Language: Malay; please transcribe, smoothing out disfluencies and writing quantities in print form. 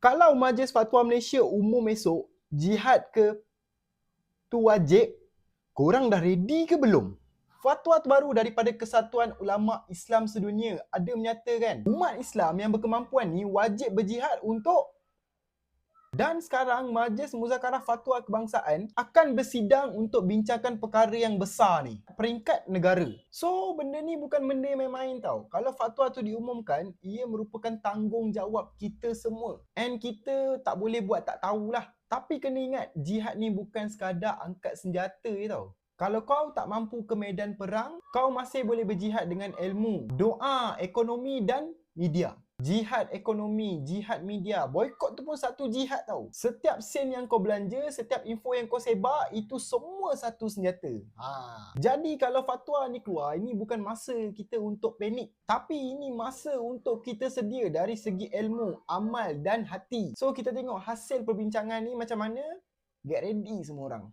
Kalau Majlis Fatwa Malaysia umum esok, jihad ke tu wajib, korang dah ready ke belum? Fatwa terbaru daripada Kesatuan Ulama Islam Sedunia ada menyatakan umat Islam yang berkemampuan ni wajib berjihad untuk. Dan sekarang Majlis Muzakarah Fatwa Kebangsaan akan bersidang untuk bincangkan perkara yang besar ni, peringkat negara. So benda ni bukan benda yang main-main tau. Kalau fatwa tu diumumkan, ia merupakan tanggungjawab kita semua. And kita tak boleh buat tak tahulah. Tapi kena ingat, jihad ni bukan sekadar angkat senjata je tau. Kalau kau tak mampu ke medan perang, kau masih boleh berjihad dengan ilmu, doa, ekonomi dan media. Jihad ekonomi, jihad media, boykot tu pun satu jihad tau. Setiap sen yang kau belanja, setiap info yang kau sebar, itu semua satu senjata. Jadi kalau fatwa ni keluar, ini bukan masa kita untuk panik. Tapi ini masa untuk kita sedia dari segi ilmu, amal dan hati. So kita tengok hasil perbincangan ni macam mana. Get ready semua orang.